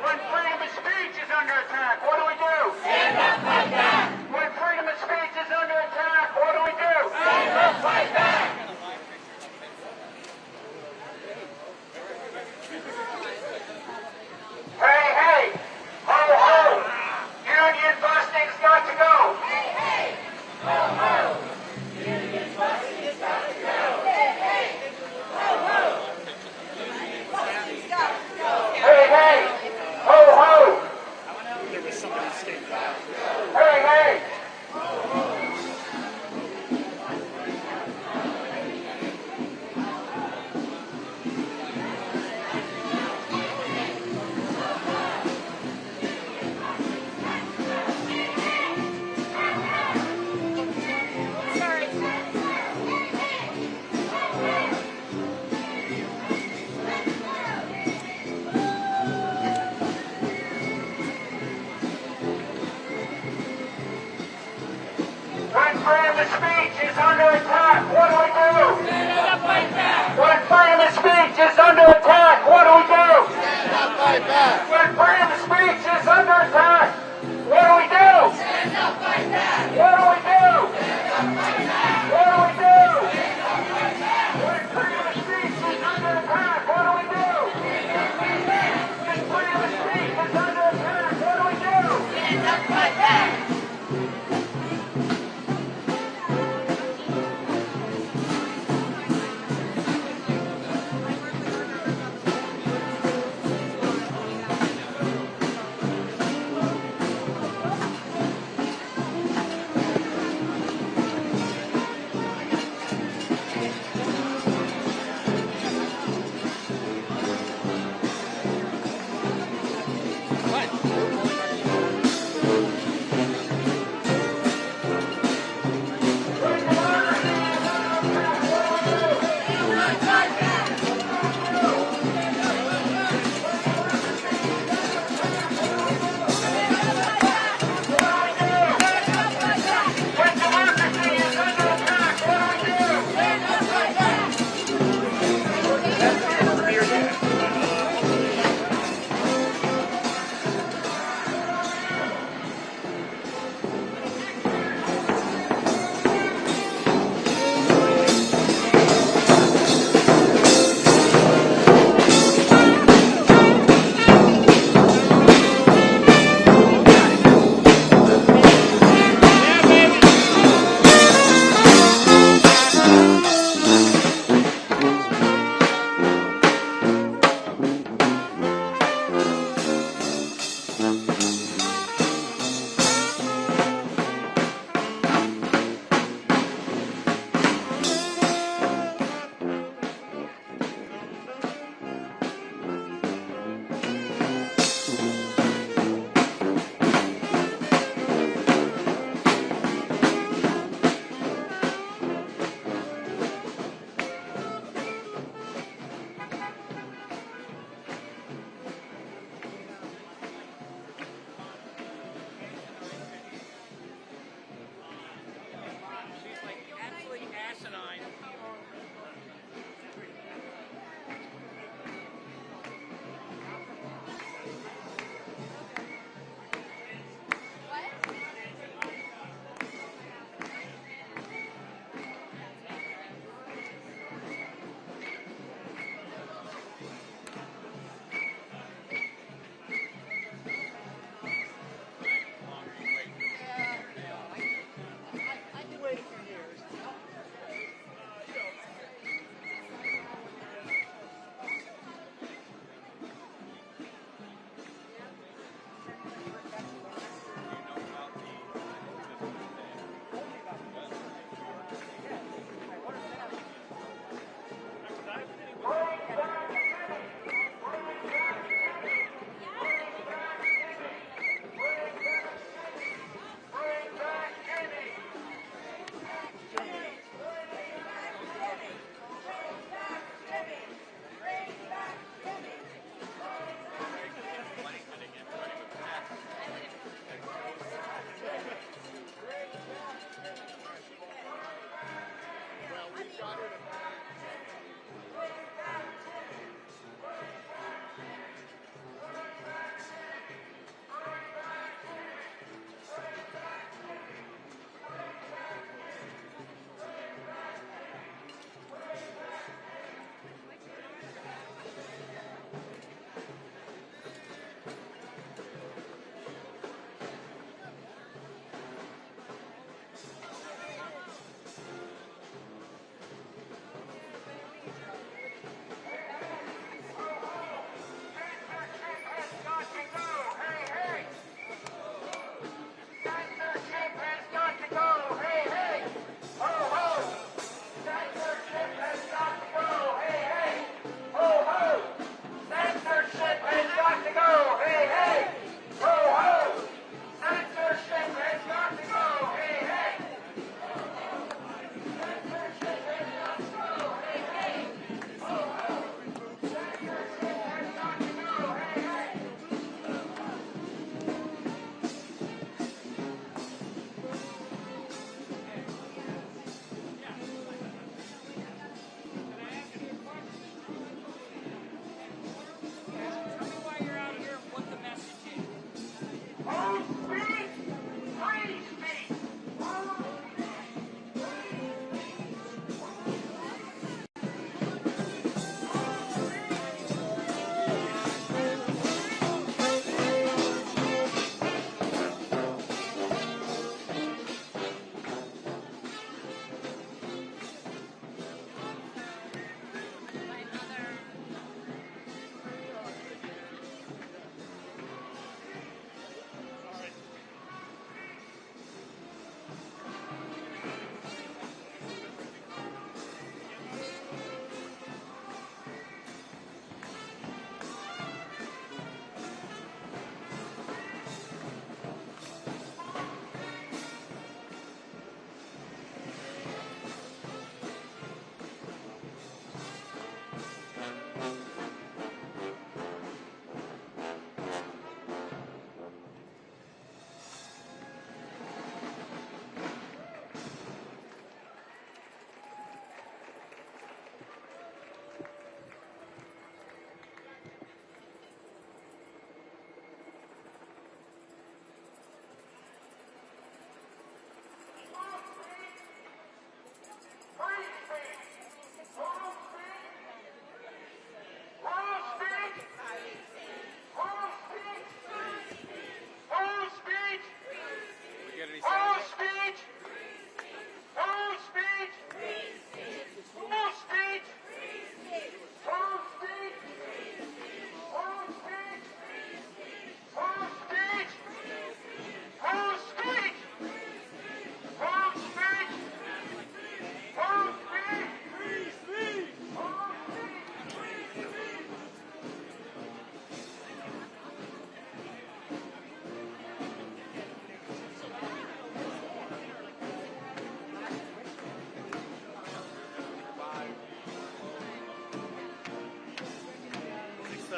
When freedom of speech is under attack, what do we do? Stand up, fight back. When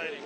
exciting.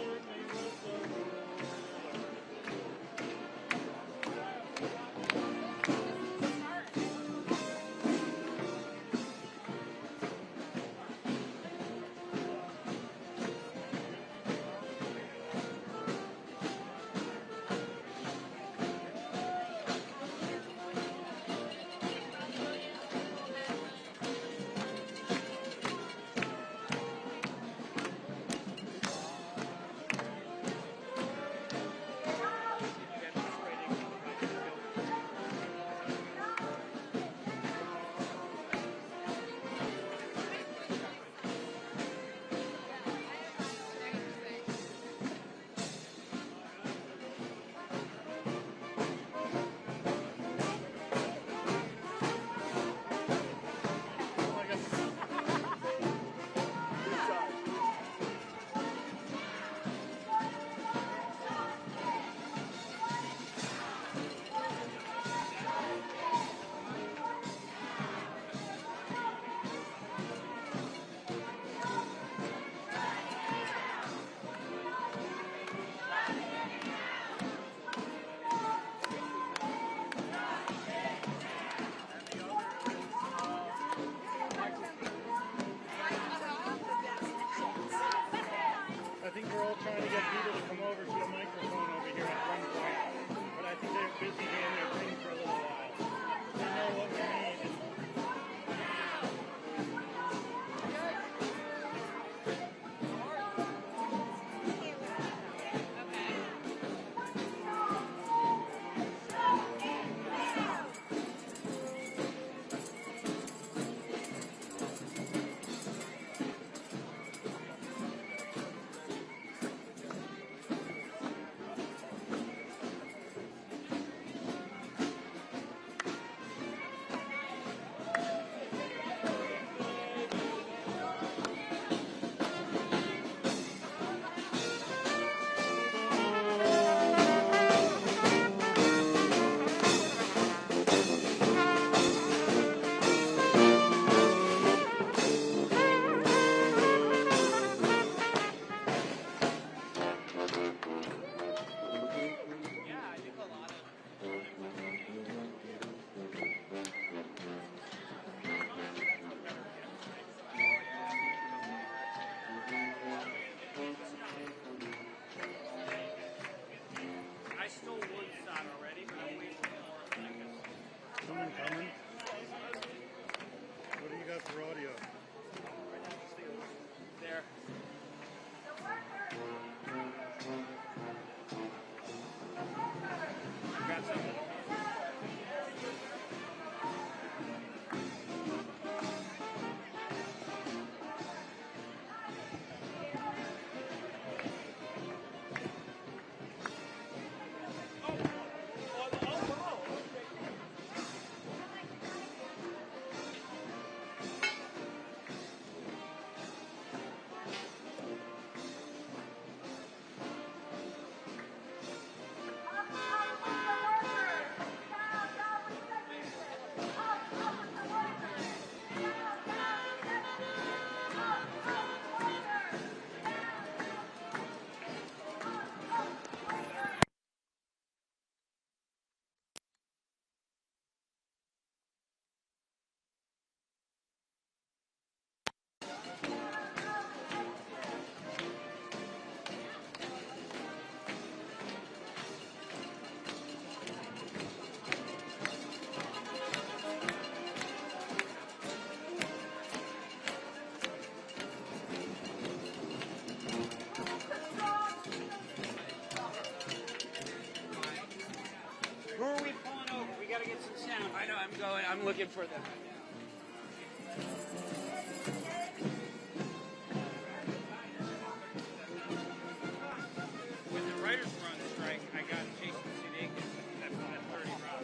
I think we're all trying to get people to come over to the microphone over here at one point, but I think they're busy doing their thing for a little while. They know what we need. I stole one shot already, but I'm waiting for more. Someone coming? What do you got for audio? There. Got something. Who are we pulling over? We gotta get some sound. I know, I'm looking for them. When the writers were on strike, I got Jason Sudeikis at 30 Rock.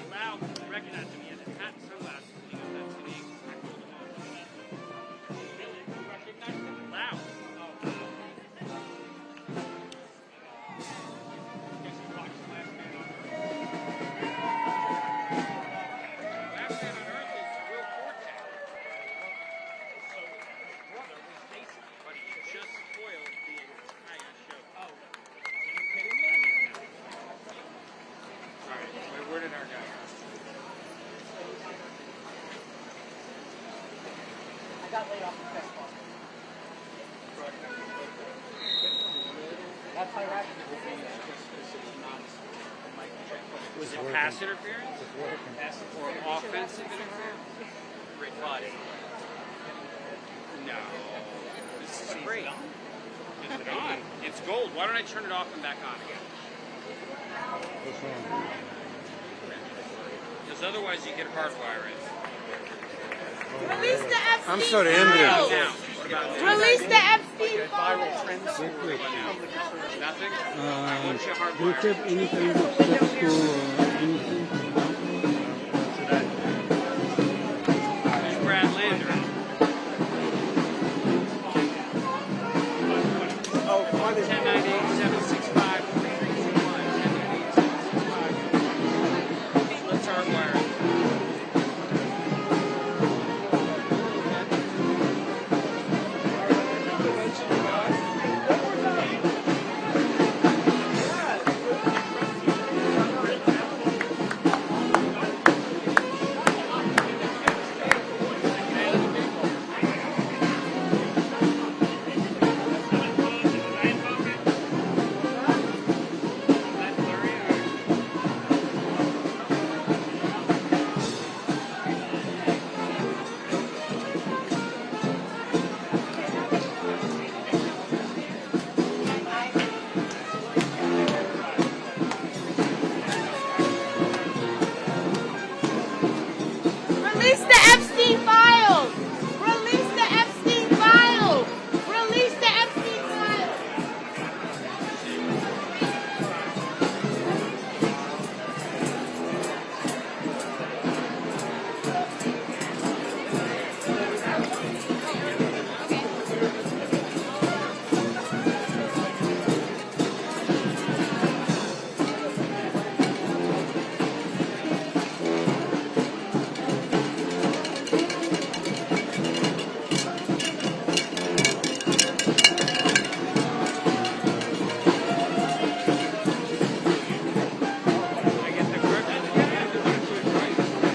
Loud recognized me. He had a hat and sunglasses, and he goes, "That's Sudeikis." I told him, "Oh, really? You recognized him?" Loud. Was it pass interference or offensive interference? Great body. No. This is great. Is it on? It's gold. Why don't I turn it off and back on again? Because otherwise you get hardwire in. Release the Epstein I'm sort of files. envious. Now, what about this? Release the Epstein Viral files. trends? Nothing? I want you Do you hardwire. have any kind of steps to anything? There's Brad Lander. Oh, why did 1098-765-3321. 1098-765. Let's hardwire it. Release the Epstein files. Release the Epstein files. Release the Epstein files. I get the grip.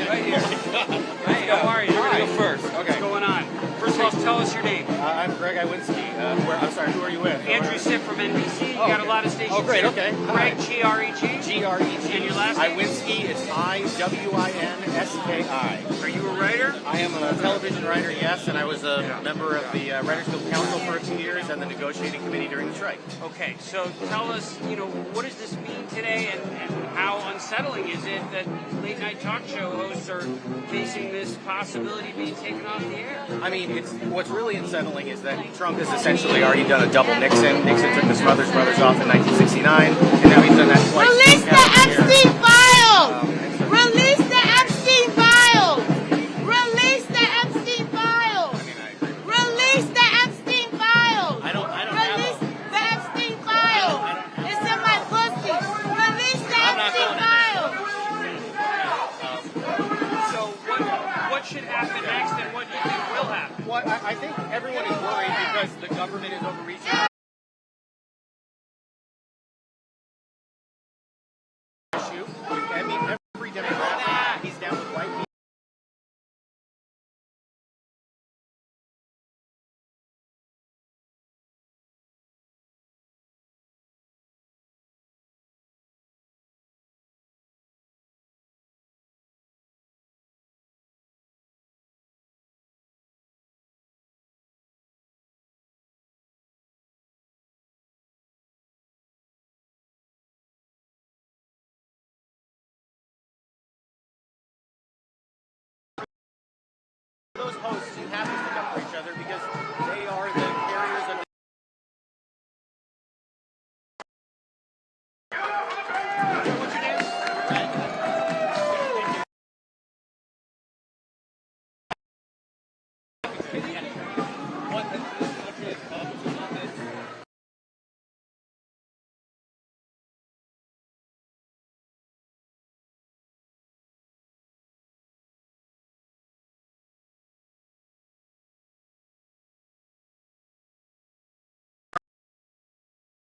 Right here. Hey, how are you? You're going to go first. What's going on? First of all, tell us your name. I'm Greg Iwinski. I'm sorry, who are you with? Andrew Sipp from NBC. You got a lot of stations. Oh, great, here. okay. Greg, Hi. G-R-E-G. G-R-E-G. And your last name? Iwinski, it's I-W-I-N-S-K-I. Are you a writer? I am a television writer, yes, and I was a member of the Writers Guild Council for a few years and the negotiating committee during the strike. Okay, so tell us, what does this mean today and how unsettling is it that late night talk show hosts are facing this possibility of being taken off the air? I mean, what's really unsettling is that Trump has essentially already done a double Nixon. Nixon took the Smothers Brothers off in 1969, and now he's done that twice. Release the Epstein files. And so- Release the Epstein files. Release the Epstein files. I mean, I agree. Release the Epstein files. I don't Release have the Epstein files. It's in my pussy. Release the I'm not Epstein going in there. files. So what should happen next and what do you think will happen? Well, I think everyone is worried because the government is overreaching. Issue. I mean, every Democrat, he's down with white people. Those hosts, you have to stick up for each other because they are the carriers of the. What's your name?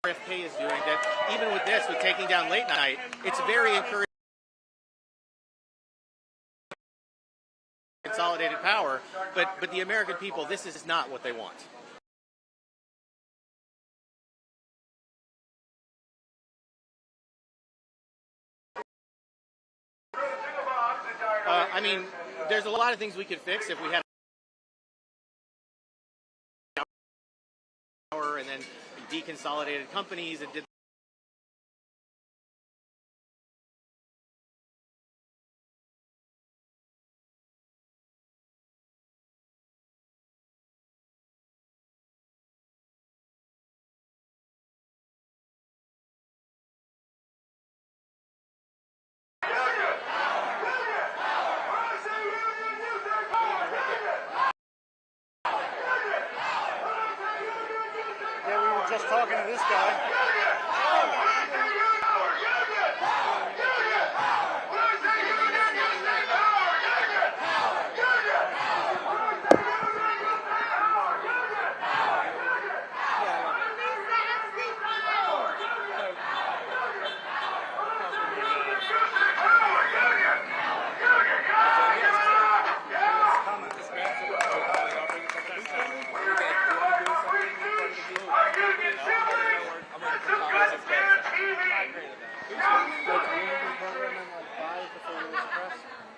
RFK is doing that. Even with this, with taking down late night, it's very encouraging. consolidated power. But the American people, this is not what they want. I mean, there's a lot of things we could fix if we had power and then deconsolidated companies and did. Yeah, we were just talking to this guy.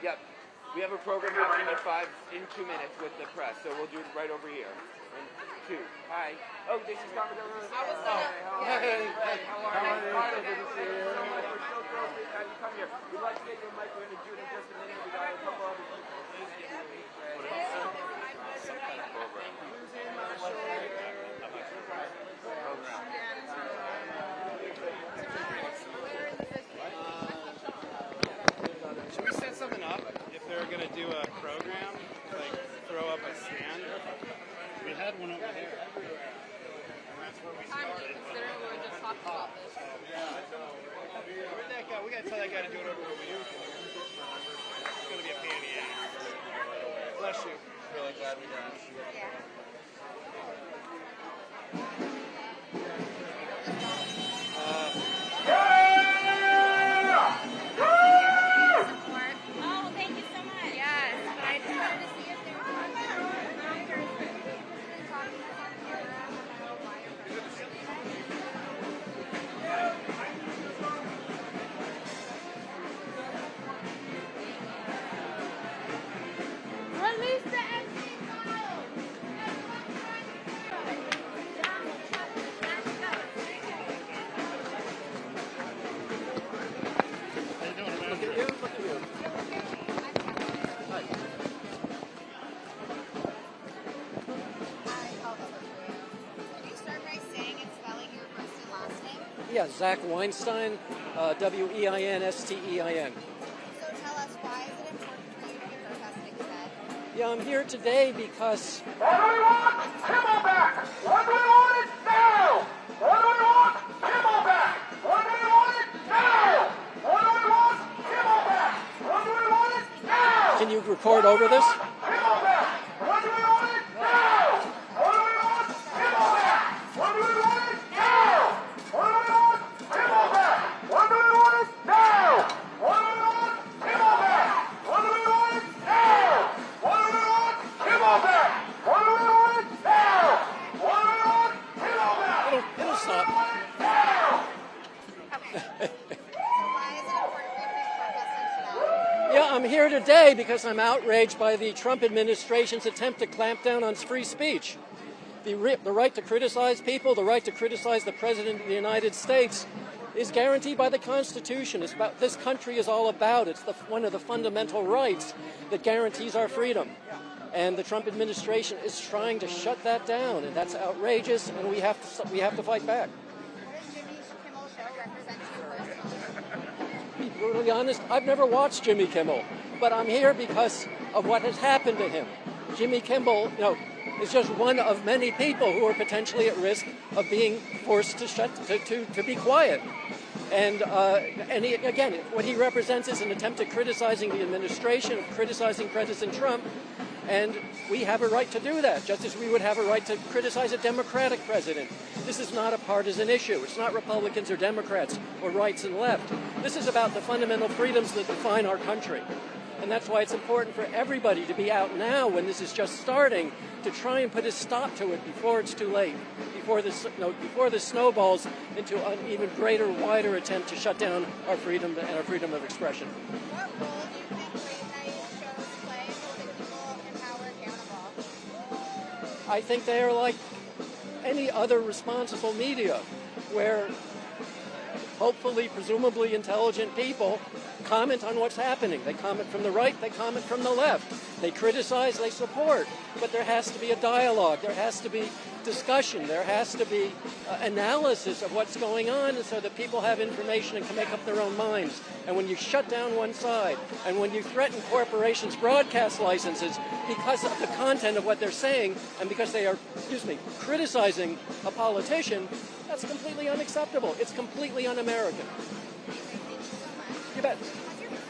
Yep. We have a program between at 5 in 2 minutes with the press, so we'll do it right over here. And 2. Hi. Oh, this is Carmen. Hey, how are you? Good to see you. We're so thrilled to have you come here. We'd like to get your mic. We're going to do it in just a minute. We got a couple other people. Should we set something up if they're going to do a program, like throw up a stand? We had one over there. And that's where we started. Considering we were just talking about this. Where'd that guy? We got to tell that guy to do it over where we do. It's going to be a pain in the ass. Bless you. Really glad we did. Yeah. Oh, thank you so much. Yes, but I just wanted to see if there was Release the empty files. How you doing, man? Look at you. Look at you. Could you start by saying and spelling your first and last name? Yeah, Zach Weinstein, Weinstein. So tell us, why is it important for you to be protesting today? Yeah, I'm here today because What do we want? Kimmel back! What do we want it now? What do we want? Kimmel back! What do we want it now? What do we want? Kimmel back! What do we want it now? can you record over this? Kimmel back! What do we want it now? What do we want? Kimmel back! What do we want it now? What do we want? Kimmel back! What do we want it now? What do we want? Kimmel back! What do we want it now? What do we want? Kimmel back! What do we want it now? What do we want? Kimmel back! It'll stop. So why is it important for you to be protesting today? Yeah, I'm here today because I'm outraged by the Trump administration's attempt to clamp down on free speech. The right to criticize people, the right to criticize the President of the United States is guaranteed by the Constitution. It's about this country is all about. It's one of the fundamental rights that guarantees our freedom. And the Trump administration is trying to shut that down, and that's outrageous, and we have to fight back. What does Jimmy Kimmel show represent to you personally? To be brutally honest, I've never watched Jimmy Kimmel, but I'm here because of what has happened to him. Jimmy Kimmel, is just one of many people who are potentially at risk of being forced to be quiet. And again, what he represents is an attempt at criticizing the administration, criticizing President Trump, and we have a right to do that, just as we would have a right to criticize a Democratic president. This is not a partisan issue. It's not Republicans or Democrats or rights and left. This is about the fundamental freedoms that define our country. And that's why it's important for everybody to be out now when this is just starting to try and put a stop to it before it's too late, before this snowballs into an even greater, wider attempt to shut down our freedom and our freedom of expression. What role do you think late night shows play in holding people in power accountable? I think they are like any other responsible media, where hopefully, presumably intelligent people comment on what's happening. They comment from the right, they comment from the left. They criticize, they support. But there has to be a dialogue. There has to be discussion. There has to be analysis of what's going on so that people have information and can make up their own minds. And when you shut down one side, and when you threaten corporations' broadcast licenses because of the content of what they're saying, and because they are, criticizing a politician, that's completely unacceptable. It's completely un-American. You bet. I'm a filmmaker.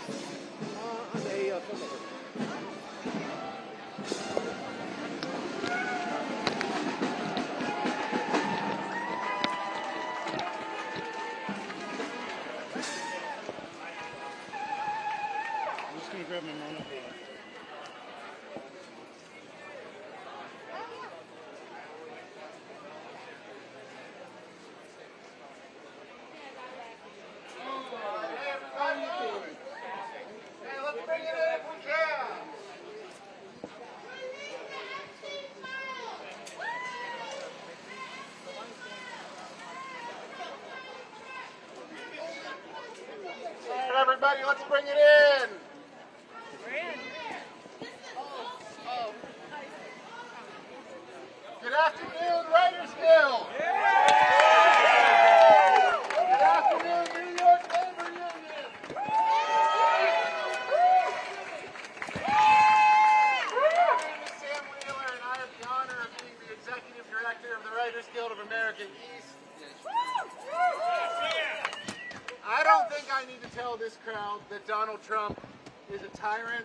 I'm just going to grab my monopod. Everybody, let's bring it in. Good afternoon, Writers Guild. Good afternoon, New York Labor Union. My name is Sam Wheeler, and I have the honor of being the Executive Director of the Writers Guild of America East. I don't think I need to tell this crowd that Donald Trump is a tyrant.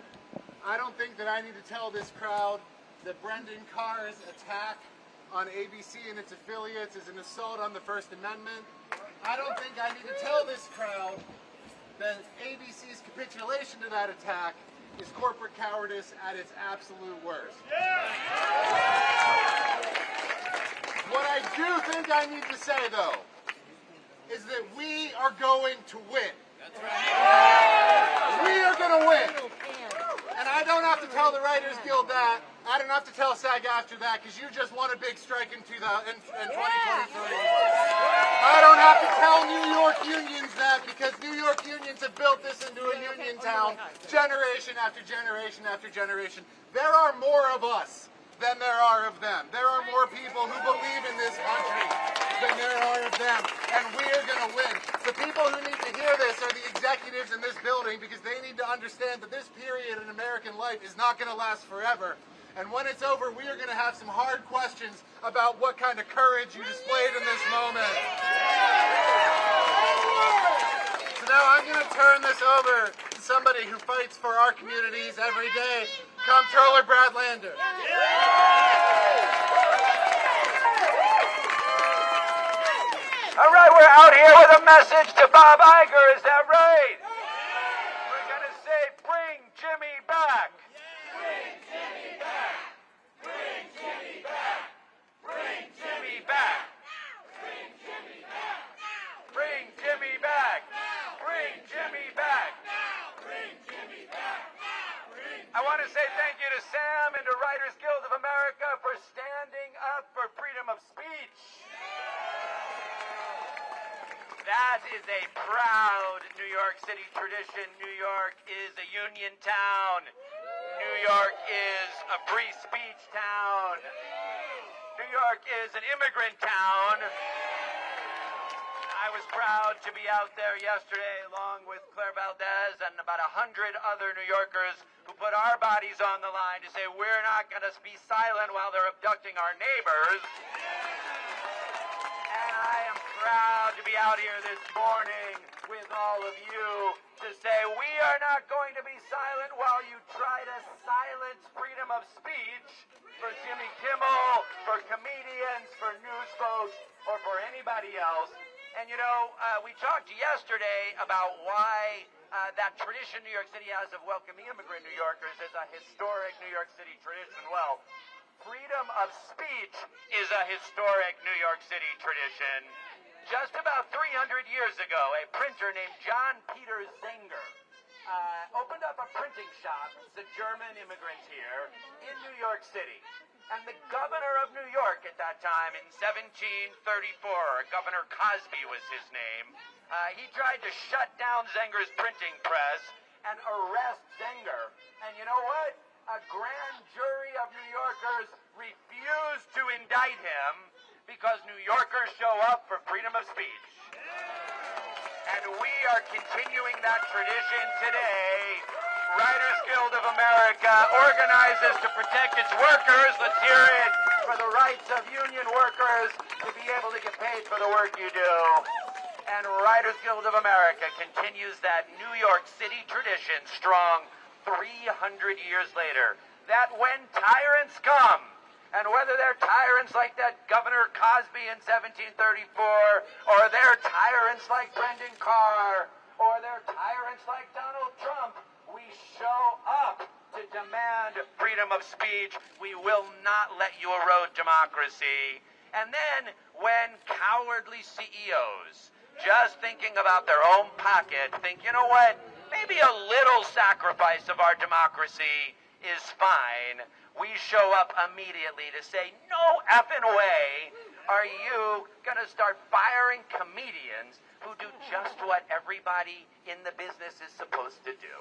I don't think that I need to tell this crowd that Brendan Carr's attack on ABC and its affiliates is an assault on the First Amendment. I don't think I need to tell this crowd that ABC's capitulation to that attack is corporate cowardice at its absolute worst. What I do think I need to say, though, is that we are going to win. That's right. We are going to win. And I don't have to tell the Writers Guild that. I don't have to tell SAG-AFTRA that, because you just won a big strike in 2023. I don't have to tell New York unions that, because New York unions have built this into a union town generation after generation after generation. There are more of us than there are of them. There are more people who believe in this country than there are of them, and we are going to win. The people who need to hear this are the executives in this building, because they need to understand that this period in American life is not going to last forever. And when it's over, we are going to have some hard questions about what kind of courage you displayed in this moment. So now I'm going to turn this over to somebody who fights for our communities every day, Comptroller Brad Lander. All right, we're out here with a message to Bob Iger, is that right? We're going to say, bring Jimmy back. Bring Jimmy back. Bring Jimmy back. Bring Jimmy back. Bring Jimmy back. Bring Jimmy back. Bring Jimmy back. Bring Jimmy back. I want to say thank you to Sam and to Writers Guild of America for standing up for freedom of speech. That is a proud New York City tradition. New York is a union town. New York is a free speech town. New York is an immigrant town. I was proud to be out there yesterday along with Claire Valdez and about 100 other New Yorkers who put our bodies on the line to say we're not going to be silent while they're abducting our neighbors. And I am proud to be out here this morning with all of you to say we are not going to be silent while you try to silence freedom of speech for Jimmy Kimmel, for comedians, for news folks, or for anybody else. And you know, we talked yesterday about why that tradition New York City has of welcoming immigrant New Yorkers is a historic New York City tradition. Well, freedom of speech is a historic New York City tradition. Just about 300 years ago, a printer named John Peter Zenger opened up a printing shop. It's a German immigrant here in New York City. And the governor of New York at that time in 1734, Governor Cosby was his name, he tried to shut down Zenger's printing press and arrest Zenger. And you know what? A grand jury of New Yorkers refused to indict him because New Yorkers show up for freedom of speech. And we are continuing that tradition today. Writers Guild of America organizes to protect its workers. Let's hear it for the rights of union workers to be able to get paid for the work you do. And Writers Guild of America continues that New York City tradition strong 300 years later. That when tyrants come, and whether they're tyrants like that Governor Cosby in 1734, or they're tyrants like Brendan Carr, or they're tyrants like Donald Trump, we show up to demand freedom of speech. We will not let you erode democracy. And then when cowardly CEOs, just thinking about their own pocket, think, you know what, maybe a little sacrifice of our democracy is fine, we show up immediately to say, no effing way are you going to start firing comedians who do just what everybody in the business is supposed to do.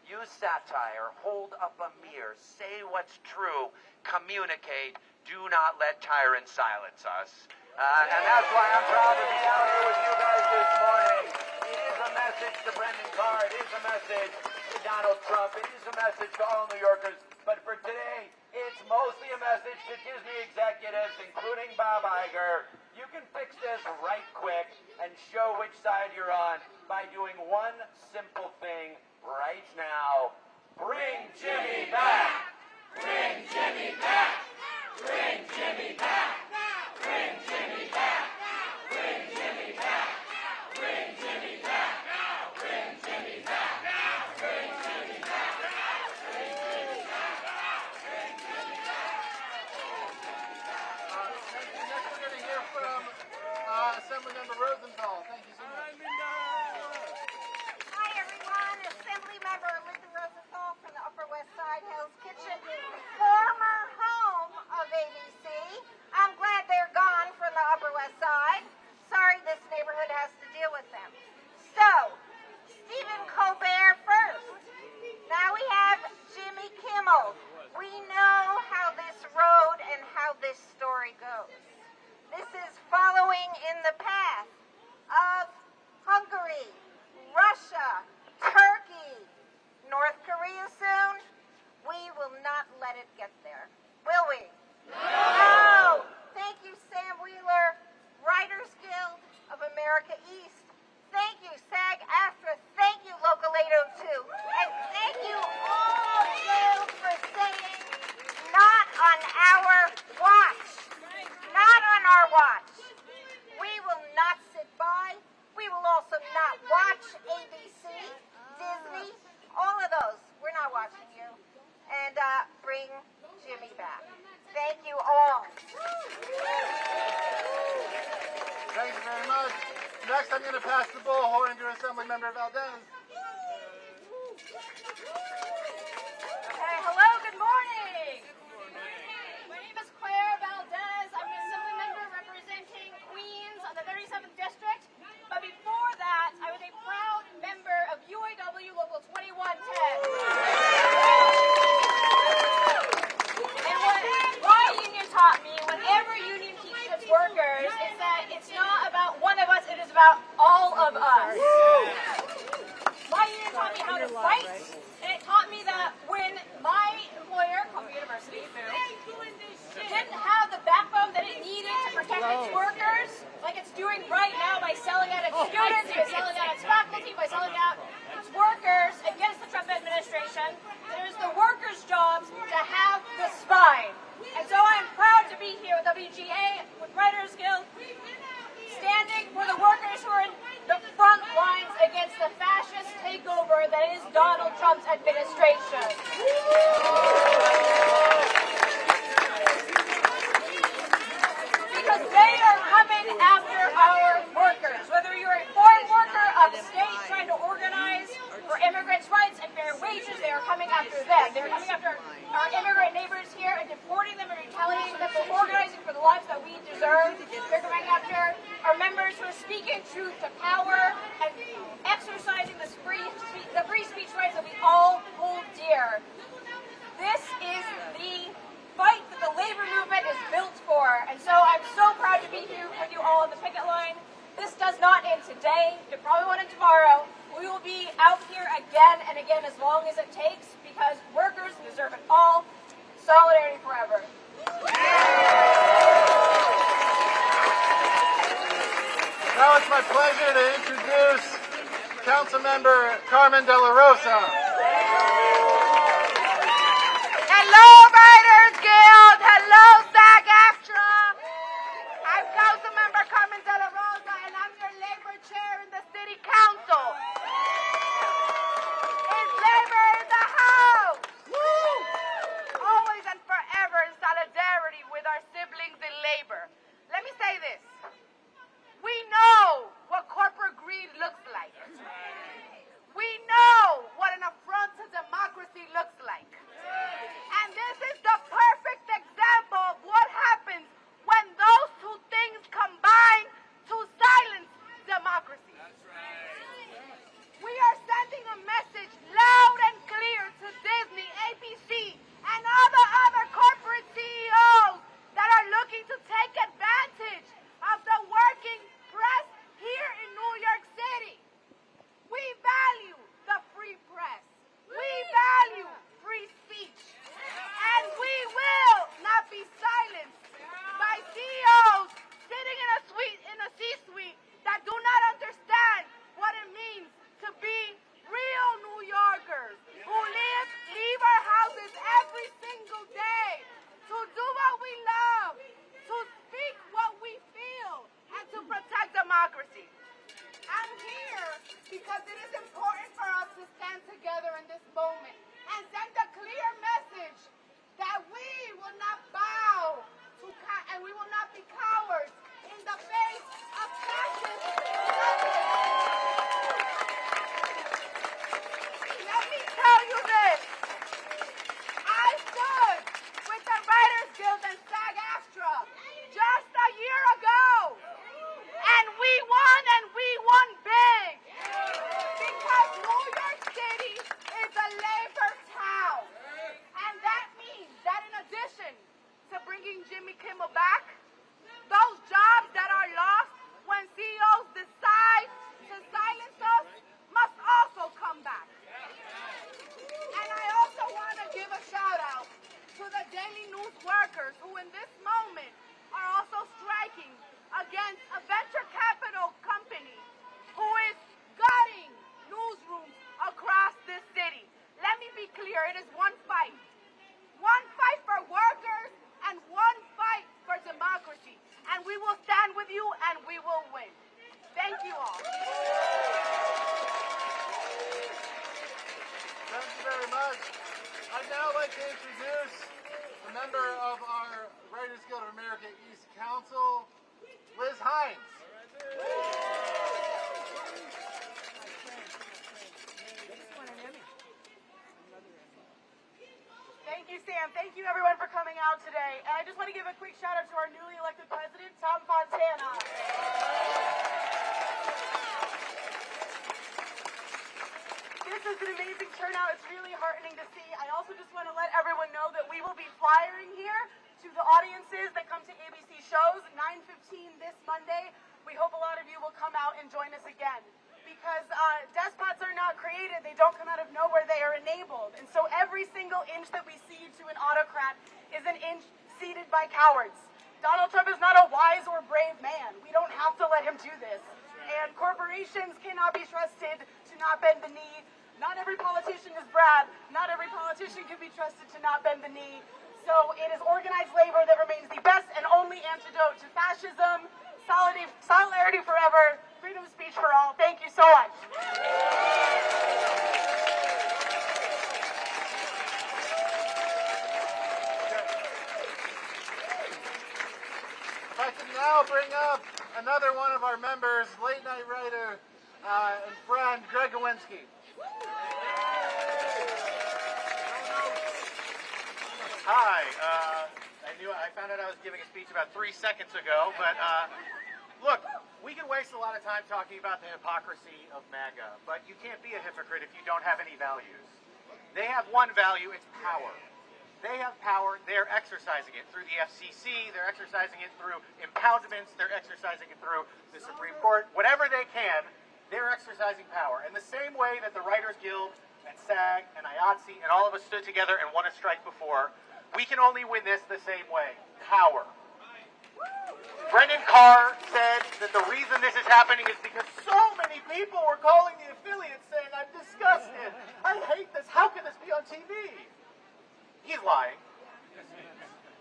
Use satire, hold up a mirror, say what's true, communicate, do not let tyrants silence us. And that's why I'm proud to be out here with you guys this morning. It is a message to Brendan Carr, it is a message to Donald Trump, it is a message to all New Yorkers, but for today, it's mostly a message to Disney executives, including Bob Iger. You can fix this right quick and show which side you're on by doing one simple thing right now. Bring Jimmy back! Bring Jimmy back! Bring Jimmy back! Bring Jimmy back! Bring Jimmy back! Bring Jimmy back! Bring Jimmy back! Bring Jimmy back! Bring Jimmy back! Bring Jimmy back! Next we're going to hear from Assemblymember Rosenthal. Thank you so much. Hi everyone, Assemblymember Linda Rosenthal from the Upper West Side Hell's Kitchen, former home of ABC. I'm glad they're gone from the Upper West Side. Sorry this neighborhood has to deal with them. So, Stephen Colbert first. Now we have Jimmy Kimmel. We know how this road and how this story goes. This is following in the path of Hungary, Russia, Turkey, North Korea soon. We will not let it get there, will we? No! Thank you, Sam Wheeler, Writers Guild of America East. Thank you, SAG-AFTRA. Thank you, Local 802. And thank you all you for saying, not on our watch. Not on our watch. We will not sit by. We will also not watch ABC, Disney, all of those. We're not watching you. And bring Jimmy back. Thank you all. Thank you very much. Next, I'm going to pass the bullhorn to Assemblymember Valdez. Hello, good morning. My name is Claire Valdez. I'm an Assemblymember representing Queens on the 37th District. But before that, I was a proud member of UAW Local 2110. And what my union taught me, whenever union teaches its workers, is that it's not about one of us, it is about all of us. My union taught me how to fight, and it taught me that when my employer, Columbia University, didn't have the backbone that it needed to protect its workers, like it's doing right now by selling out its students, by selling out its faculty, by selling out its workers against the Trump administration, it is the workers' jobs to have the spine. And so I'm proud to be here with WGA, with Writers Guild, takeover that is Donald Trump's administration. Because they are coming after our workers. Whether you're a foreign worker upstate trying to organize for immigrants' rights and fair wages, they are coming after them. They're coming after our immigrant neighbors here and deporting them and retaliating them for organizing for the lives that we deserve. They're coming after our members who are speaking truth to power and exercising the free speech rights that we all hold dear. This is the fight that the labor movement is built for. And so I'm so proud to be here with you all on the picket line. This does not end today. It probably won't end tomorrow. We will be out here again and again as long as it takes because workers deserve it all. Solidarity forever. Now it's my pleasure to introduce Councilmember Carmen De La Rosa. Hello, Writers Guild. Hello, SAG-AFTRA. I'm Councilmember Carmen De La Rosa, and I'm your labor chair in the City Council. Is labor in the house? Woo! Always and forever in solidarity with our siblings in labor. Let me say this. We know what corporate greed looks like. We know what an affront to democracy looks like. And this is the perfect example of what happens when those two things combine to silence democracy. We are sending a message loud and clear to Disney, ABC, and all the other corporate CEOs that are looking to take advantage of the working press here in New York City. We value the free press. We value free speech. And we will not be silenced by CEOs sitting in a C-suite that do not understand what it means to be real New Yorkers who leave our houses every single day to do what we love, to speak what we feel, and to protect democracy. I'm here because it is important for us to stand together in this moment and send a clear message that we will not bow to and we will not be cowards in the face of fascist Let me tell you this. I stood with the Writers Guild and SAG-AFTRA just a year ago. And we won big. Because New York City is a labor town. And that means that in addition to bringing Jimmy Kimmel back, those jobs that are lost when CEOs decide to silence us must also come back. And I also want to give a shout out to the daily news workers who in this moment are also striking against a venture capital company who is gutting newsrooms across this city. Let me be clear, it is one fight. One fight for workers and one fight for democracy. And we will stand with you and we will win. Thank you all. Thank you very much. I'd now like to introduce a member of our Writers Guild of America East Council, Liz Hines. Thank you, Sam. Thank you, everyone, for coming out today. And I just want to give a quick shout out to our newly elected president, Tom Fontana. This is an amazing turnout. It's really heartening to see. I also just want to let everyone know that we will be flyering here to the audiences that come to ABC shows 9:15 this Monday. We hope a lot of you will come out and join us again. Because despots are not created. They don't come out of nowhere. They are enabled. And so every single inch that we cede to an autocrat is an inch ceded by cowards. Donald Trump is not a wise or brave man. We don't have to let him do this. And corporations cannot be trusted to not bend the knee. Not every politician is Brad. Not every politician can be trusted to not bend the knee. So it is organized labor that remains the best and only antidote to fascism. Solidarity forever. Freedom of speech for all. Thank you so much. now bring up another one of our members, late night writer and friend, Greg Gawinski. Hi. I found out I was giving a speech about 3 seconds ago, but look, we can waste a lot of time talking about the hypocrisy of MAGA, but you can't be a hypocrite if you don't have any values. They have one value, it's power. They have power, they're exercising it through the FCC, they're exercising it through impoundments, they're exercising it through the Supreme Court. Whatever they can, they're exercising power. In the same way that the Writers Guild and SAG and IATSE and all of us stood together and won a strike before, we can only win this the same way, power. Brendan Carr said that the reason this is happening is because so many people were calling the affiliates saying, I'm disgusted, I hate this, how can this be on TV? He's lying.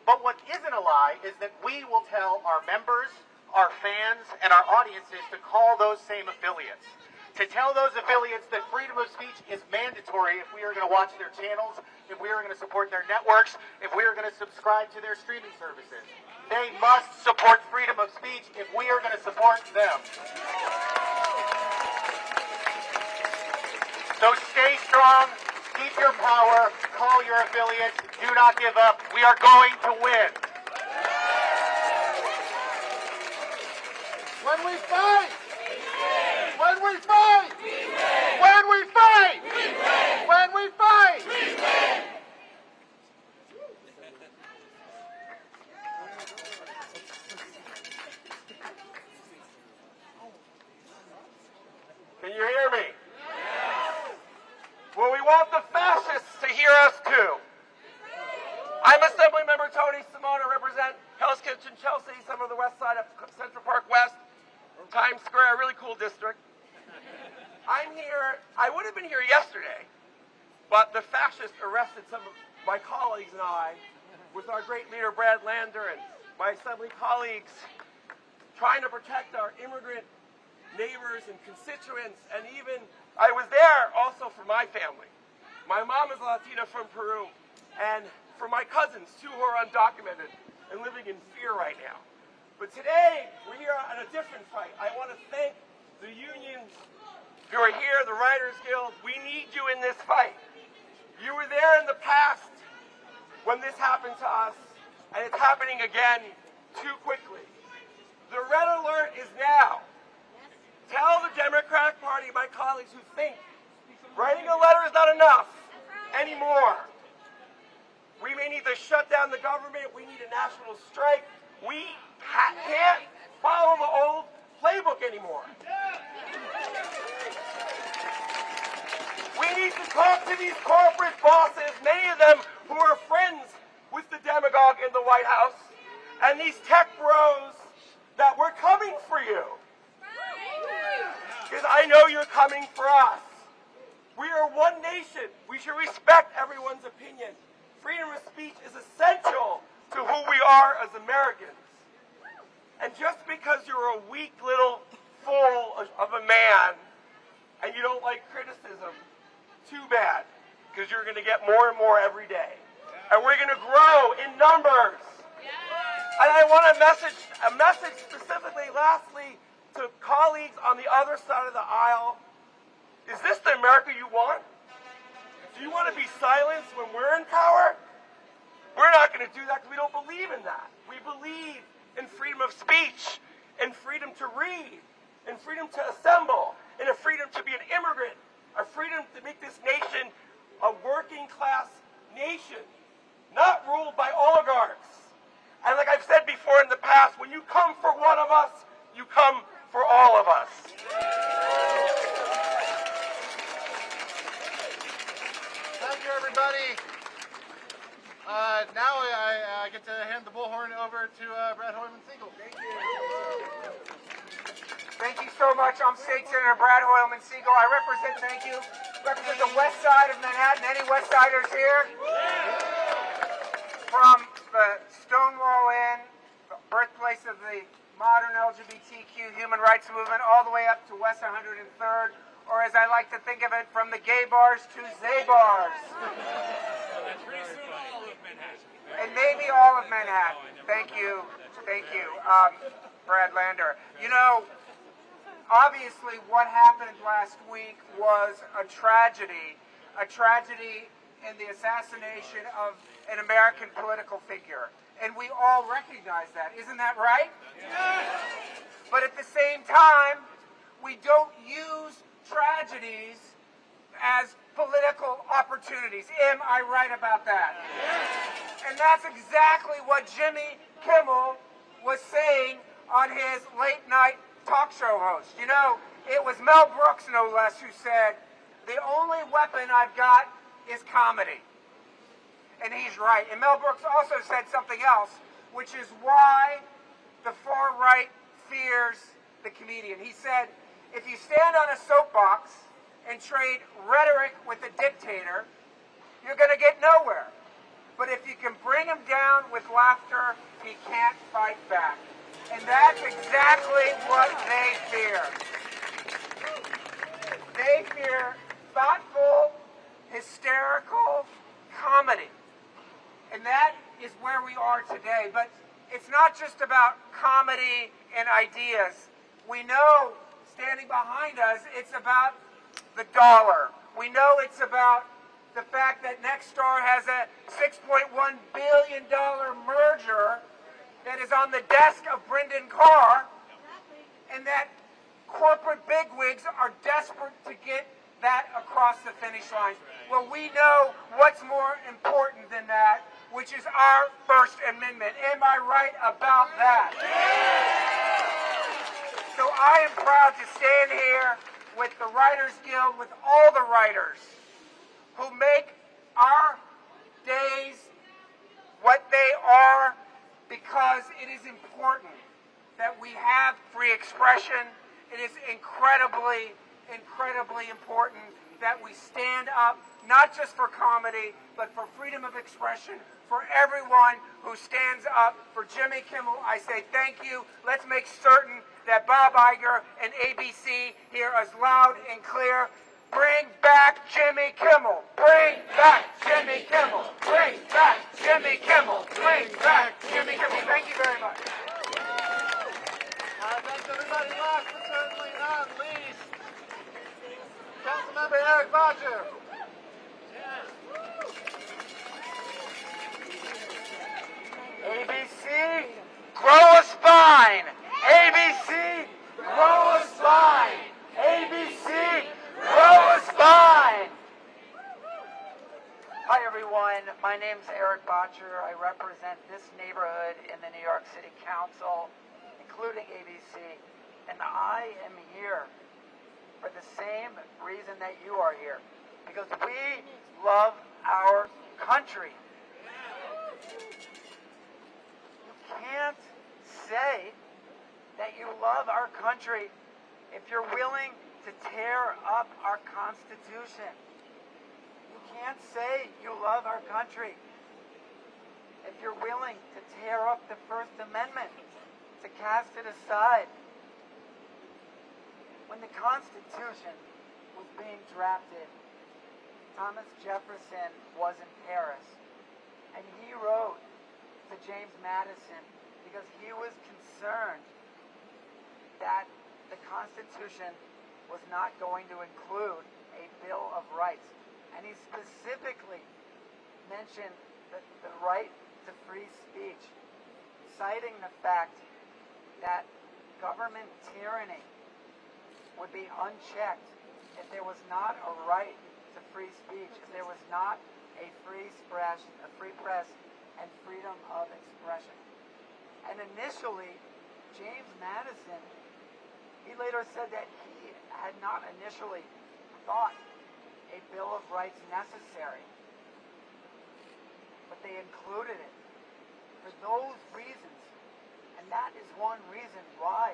But what isn't a lie is that we will tell our members, our fans, and our audiences to call those same affiliates. To tell those affiliates that freedom of speech is mandatory if we are going to watch their channels, if we are going to support their networks, if we are going to subscribe to their streaming services. They must support freedom of speech if we are going to support them. So stay strong, keep your power, call your affiliates, do not give up. We are going to win. When we fight! When we fight! When we fight! When we fight! Can you hear me? Well, we want the fascists to hear us too. I'm Assemblymember Tony Simone. I represent Hell's Kitchen, Chelsea, some of the west side of Central Park West, Times Square, a really cool district. I'm here, I would have been here yesterday, but the fascists arrested some of my colleagues and I, with our great leader Brad Lander and my assembly colleagues, trying to protect our immigrant neighbors and constituents, and even I was there also for my family. My mom is Latina from Peru, and for my cousins, too, who are undocumented and living in fear right now. But today, we're here on a different fight. I want to thank the unions who are here, the Writers Guild. We need you in this fight. You were there in the past when this happened to us, and it's happening again too quickly. The red alert is now. Tell the Democratic Party, my colleagues who think writing a letter is not enough anymore. We may need to shut down the government. We need a national strike. We can't follow the old playbook anymore. We need to talk to these corporate bosses, many of them who are friends with the demagogue in the White House, and these tech bros that we're coming for you. Because I know you're coming for us. We are one nation. We should respect everyone's opinion. Freedom of speech is essential to who we are as Americans. And just because you're a weak little fool of a man and you don't like criticism, too bad, because you're going to get more and more every day. And we're going to grow in numbers. And I want a message specifically, lastly, to colleagues on the other side of the aisle. Is this the America you want? Do you want to be silenced when we're in power? We're not going to do that because we don't believe in that. We believe in freedom of speech, in freedom to read, in freedom to assemble, in a freedom to be an immigrant, a freedom to make this nation a working class nation, not ruled by oligarchs. And like I've said before in the past, when you come for one of us, you come for all of us. Thank you, everybody. Now I get to hand the bullhorn over to Brad Hoylman-Siegel. Thank you. Thank you so much. I'm State Senator Brad Hoylman-Siegel. I represent the west side of Manhattan. Any West Siders here? From the Stonewall Inn, the birthplace of the modern LGBTQ human rights movement, all the way up to West 103rd, or as I like to think of it, from the gay bars to Zay bars. And maybe all of Manhattan. Thank you. Thank you. Brad Lander. You know, obviously what happened last week was a tragedy in the assassination of an American political figure. And we all recognize that. Isn't that right? Yes. But at the same time, we don't use tragedies as political opportunities. Am I right about that? Yes. And that's exactly what Jimmy Kimmel was saying on his late night talk show host. You know, it was Mel Brooks, no less, who said, "The only weapon I've got is comedy." And he's right. And Mel Brooks also said something else, which is why the far right fears the comedian. He said, if you stand on a soapbox and trade rhetoric with a dictator, you're going to get nowhere. But if you can bring him down with laughter, he can't fight back. And that's exactly what they fear. They fear thoughtful, hysterical comedy. And that is where we are today. But it's not just about comedy and ideas. We know, standing behind us, it's about the dollar. We know it's about the fact that Nexstar has a $6.1 billion merger that is on the desk of Brendan Carr, and that corporate bigwigs are desperate to get that across the finish line. Well, we know what's more important than that, which is our First Amendment. Am I right about that? So I am proud to stand here with the Writers Guild, with all the writers who make our days what they are, because it is important that we have free expression. It is incredibly, incredibly important that we stand up, not just for comedy, but for freedom of expression, for everyone who stands up. For Jimmy Kimmel, I say thank you. Let's make certain that Bob Iger and ABC hear us loud and clear. Bring back Jimmy Kimmel. Bring back Jimmy Kimmel. Bring back Jimmy Kimmel. Bring back Jimmy Kimmel. Thank you very much. Thanks everybody last, but certainly not least, Councilmember Eric Botcher. ABC, grow a spine. ABC, grow a spine. ABC, grow a spine. Hi everyone, my name's Eric Botcher. I represent this neighborhood in the New York City Council, including ABC, and I am here for the same reason that you are here, because we love our country. You can't say that you love our country if you're willing to tear up our Constitution. You can't say you love our country if you're willing to tear up the First Amendment, to cast it aside. When the Constitution was being drafted, Thomas Jefferson was in Paris, and he wrote to James Madison because he was concerned that the Constitution was not going to include a Bill of Rights. And he specifically mentioned the right to free speech, citing the fact that government tyranny would be unchecked if there was not a right to free speech, if there was not a free press and freedom of expression. And initially, James Madison, he later said that he had not initially thought a Bill of Rights necessary, but they included it for those reasons. And that is one reason why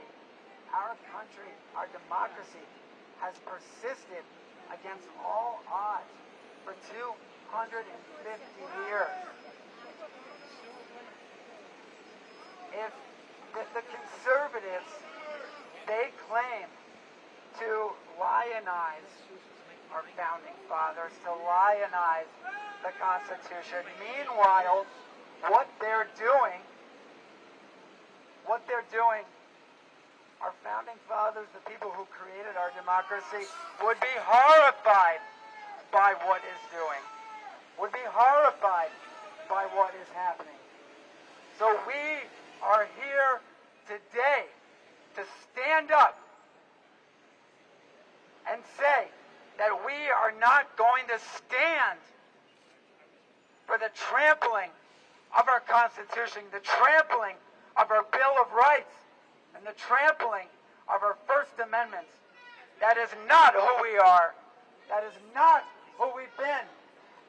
our country, our democracy, has persisted against all odds for 250 years. If the conservatives, they claim to lionize our founding fathers, to lionize the Constitution. Meanwhile, what they're doing our founding fathers, the people who created our democracy, would be horrified by what is doing, would be horrified by what is happening. So we are here today to stand up and say that we are not going to stand for the trampling of our Constitution, the trampling of our Bill of Rights, and the trampling of our First Amendments. That is not who we are. That is not who we've been.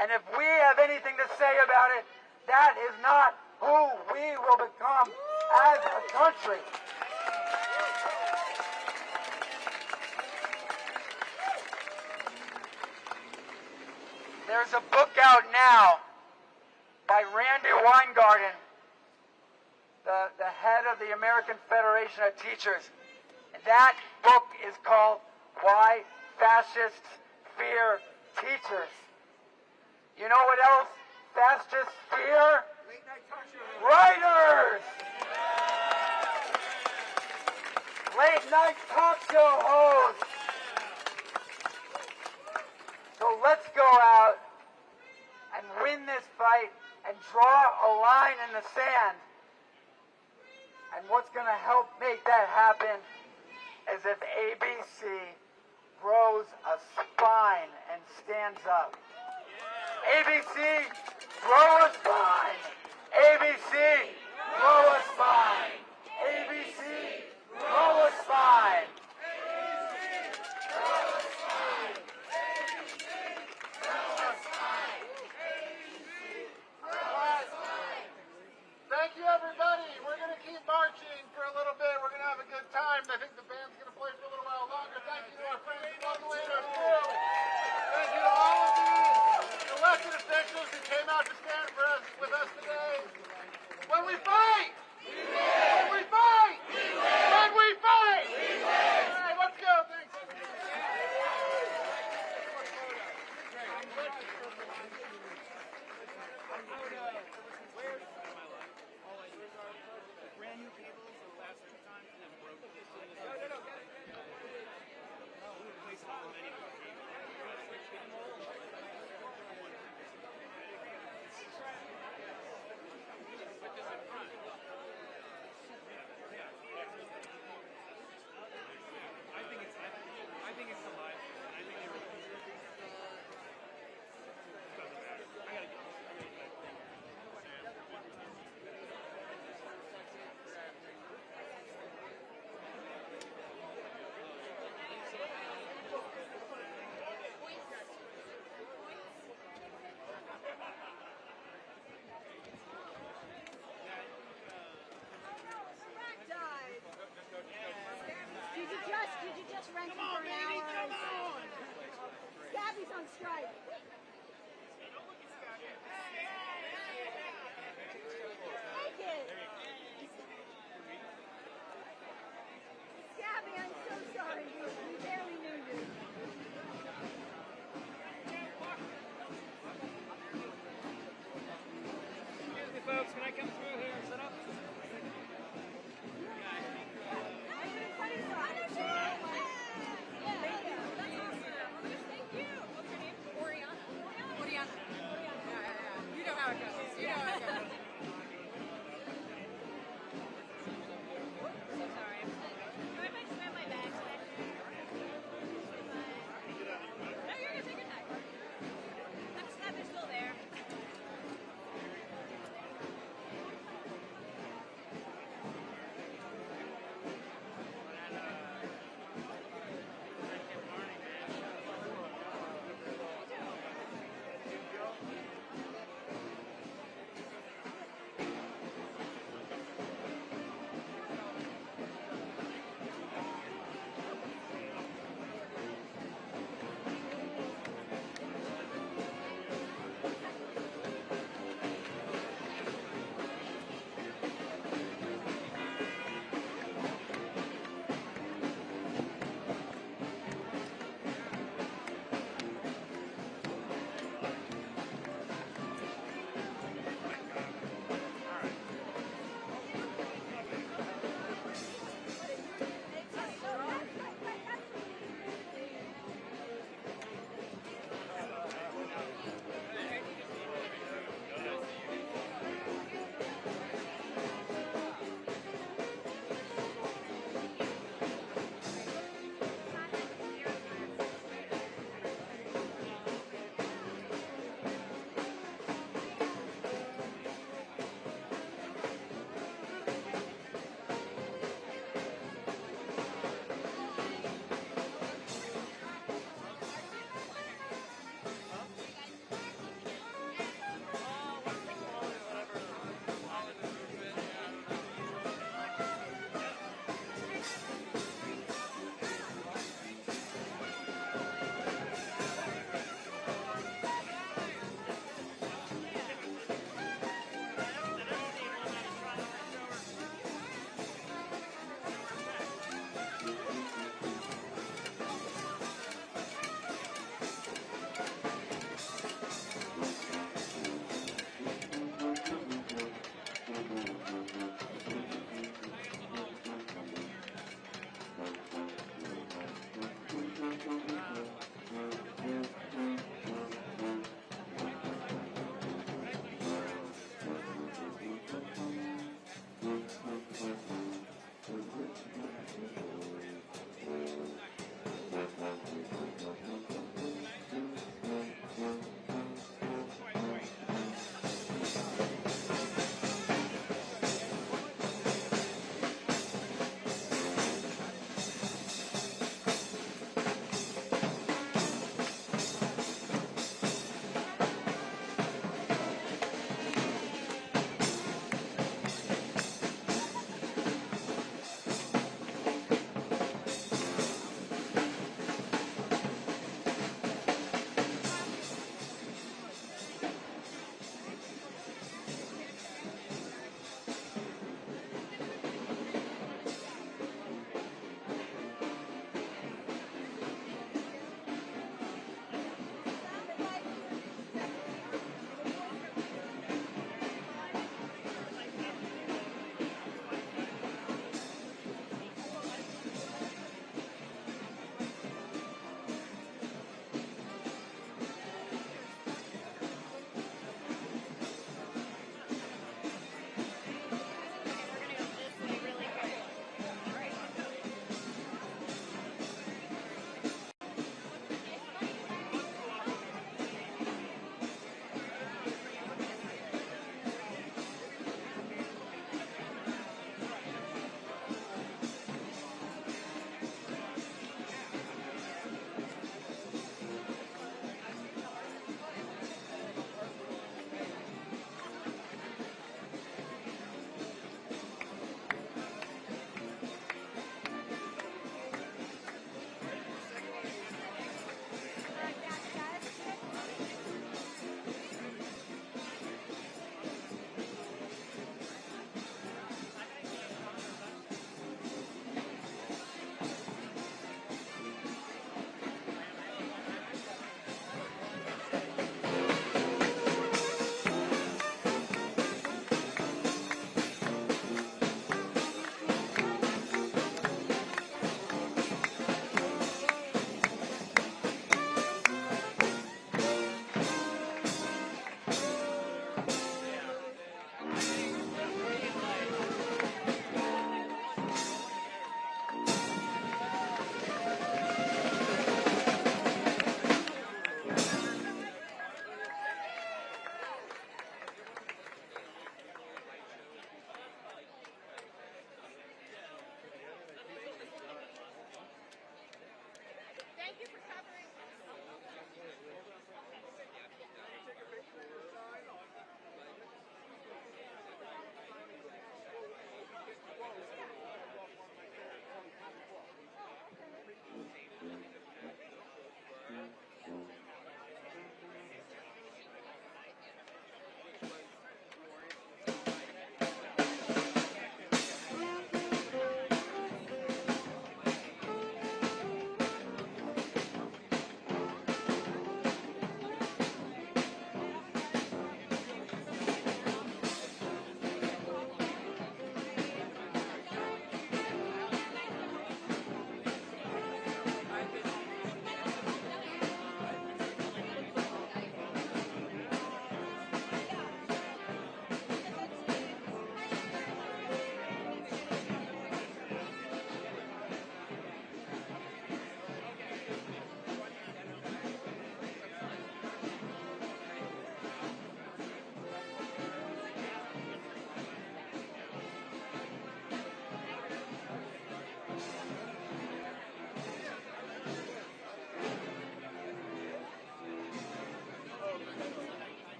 And if we have anything to say about it, that is not who we will become as a country. There's a book out now by Randy Weingarten, the head of the American Federation of Teachers. That book is called Why Fascists Fear Teachers. You know what else fascists fear? Writers! Late night talk show hosts. So let's go out and win this fight and draw a line in the sand. And what's going to help make that happen is if ABC grows a spine and stands up. ABC, grow a spine. ABC, grow a spine. ABC, grow a spine. Thank you, everybody. We're going to keep marching for a little bit. We're going to have a good time. I think the band's going to play for a little while longer. Thank you to our friends at Local 802. Thank you to all of you elected officials who came out to stand with us today. When we fight! We win! When we fight! We win! When we fight! We win! All right, let's go. Thanks. Did you just rent him for an hour? Come on! Gabby's on strike. Take it. Gabby, I'm so sorry. We barely knew you. Excuse me, folks. Can I come through here and set up?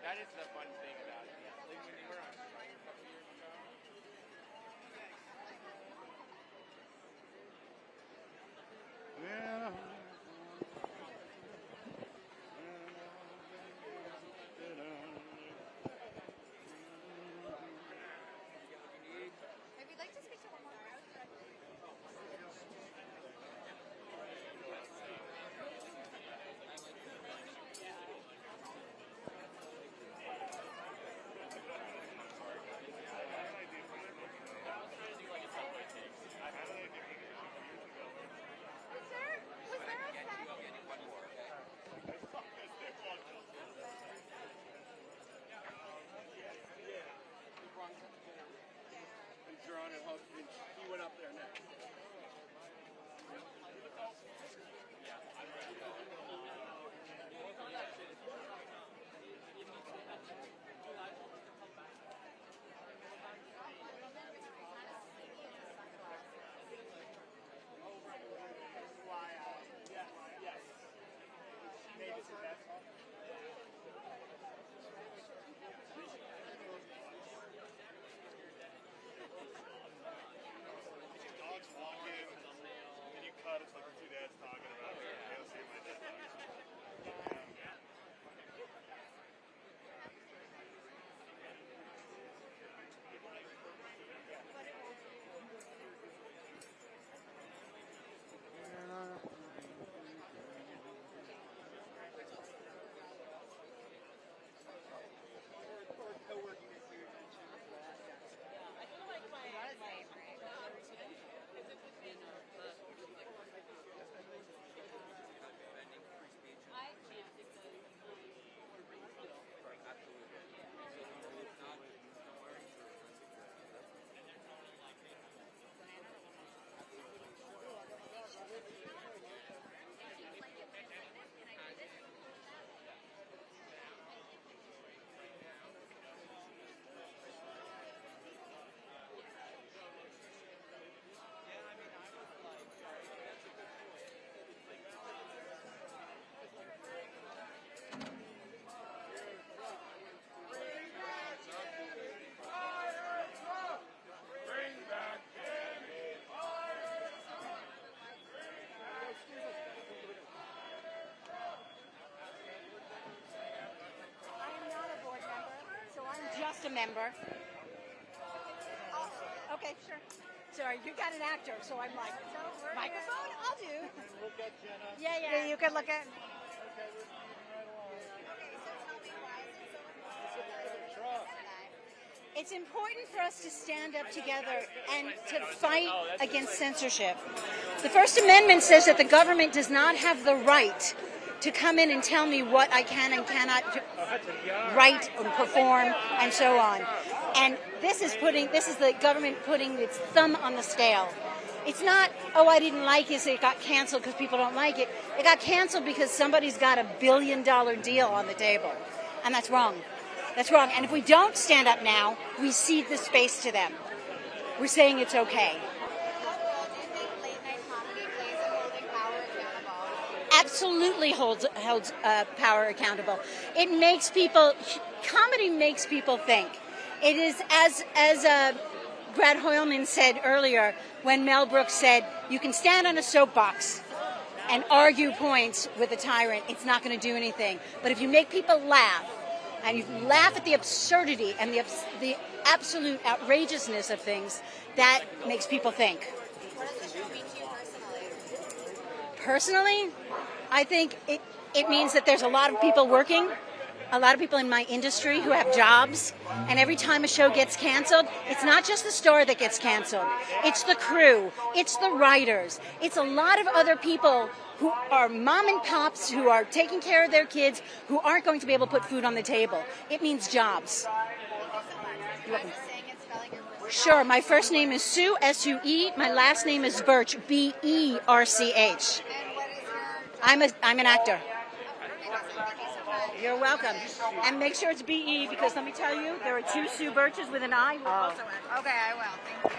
That is the fun thing about it. Like when you were on strike a couple years ago. member. Oh, okay, sure. Sorry, you got an actor, so I'm like, microphone? I'll do. Look at Jenna. Yeah, you can look at. Okay, we're moving right along. It's important for us to stand up together and to fight against censorship. The First Amendment says that the government does not have the right to come in and tell me what I can and cannot write and perform and so on. And this is the government putting its thumb on the scale. It's not, oh, I didn't like it, so it got canceled because people don't like it. It got canceled because somebody's got $1 billion deal on the table. And that's wrong. That's wrong. And if we don't stand up now, we cede the space to them. We're saying it's okay. Absolutely holds power accountable. It makes people, comedy makes people think. It is, as Brad Hoylman said earlier, when Mel Brooks said, you can stand on a soapbox and argue points with a tyrant, it's not going to do anything. But if you make people laugh, and you laugh at the absurdity and the absolute outrageousness of things, that makes people think. What does the show mean to you personally? Personally, I think it means that there's a lot of people working, a lot of people in my industry who have jobs, and every time a show gets canceled, it's not just the star that gets canceled. It's the crew, it's the writers, it's a lot of other people who are mom and pops, who are taking care of their kids, who aren't going to be able to put food on the table. It means jobs. You're welcome. Sure, my first name is Sue, S-U-E. My last name is Birch, B-E-R-C-H. I'm an actor. You're welcome. And make sure it's B-E, because let me tell you, there are 2 Sue Birches with an I who also act. Okay, I will.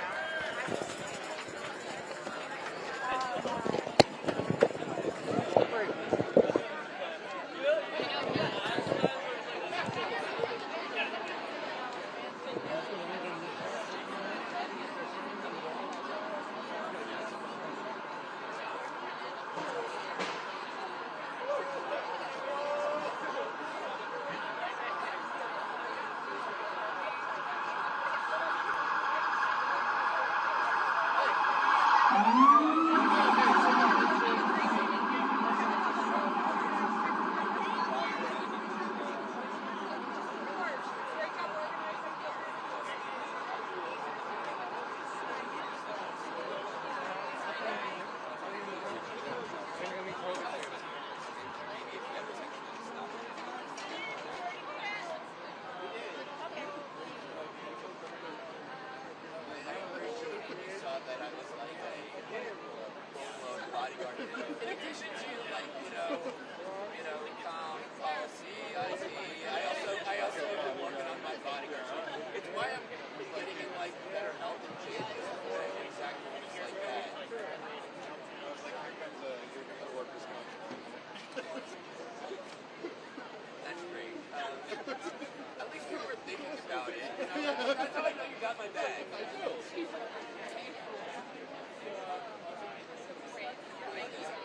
Thank you.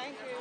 Thank you.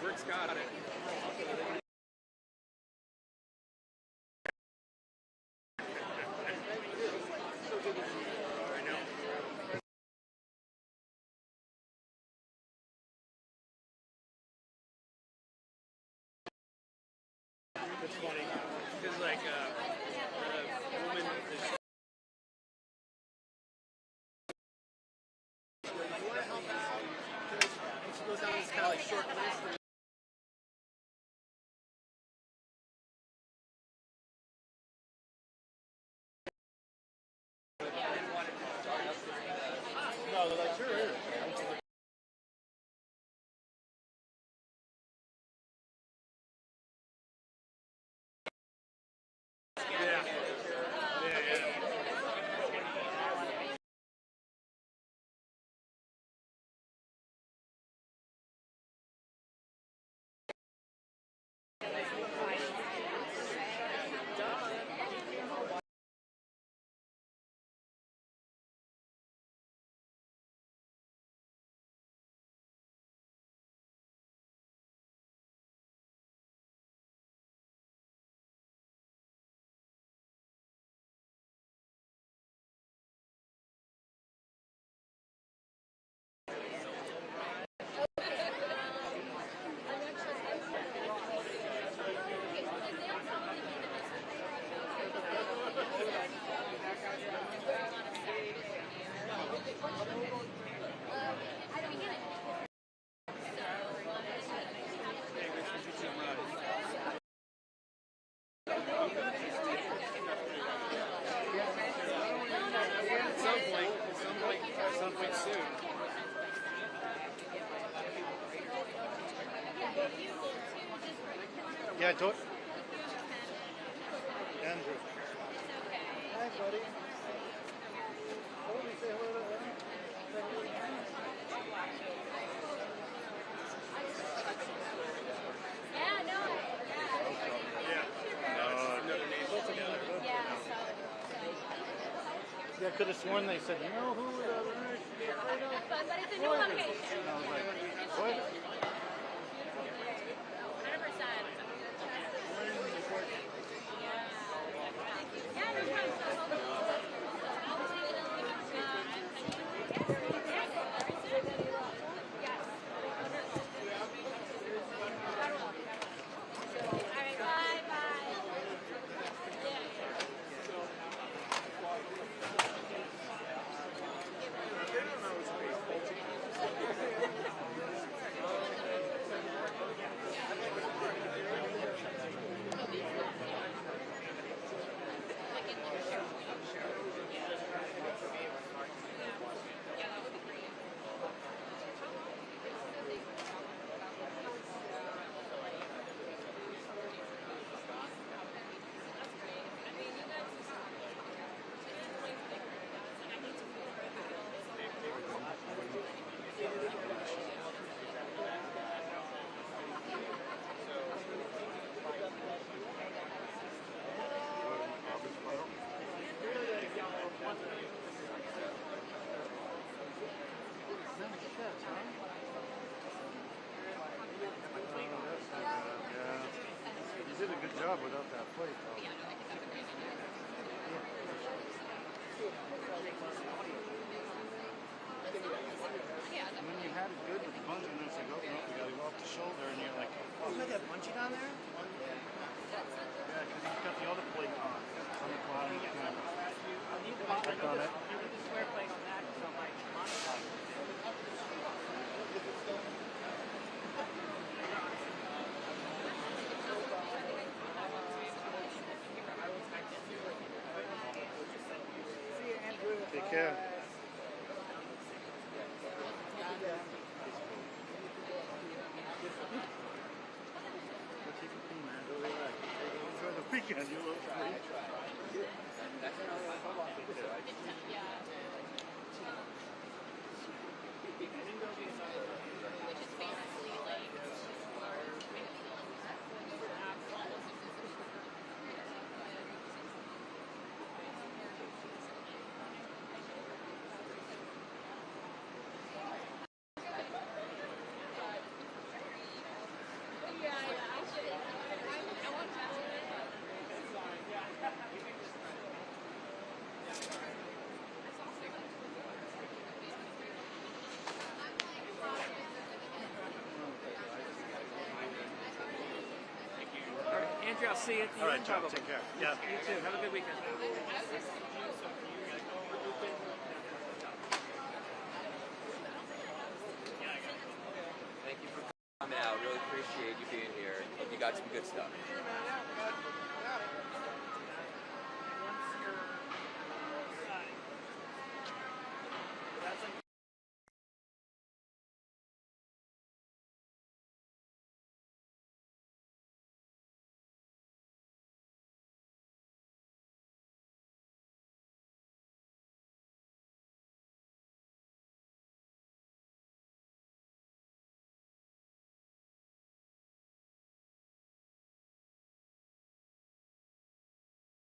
Rick's got it. It's funny. Because, like, the woman is. You want to help out? And she goes down this kind of like short list. No, they're like, sure is. At some point soon. Yeah, I told Andrew. Hi, buddy. Say hello to them. Yeah, I could have sworn they said, you know who the But it's a new location. I was like, what? 100%. Yeah, no problem. You did a good job without that plate, though. And then you had it good with the punch, and then it's like, oh, no, we got to go off the shoulder, and you're like, oh, You got that punching on there? yeah, because he's got the other plate on the bottom of the camera. Check on it. Take care. weekend. You look I try. That's another football thing too. Andrew, I'll see you at the All right, end, John, probably. take care. Yeah. You too. Have a good weekend. Thank you for coming out. Really appreciate you being here. Hope you got some good stuff. Sure, man. Yeah, we got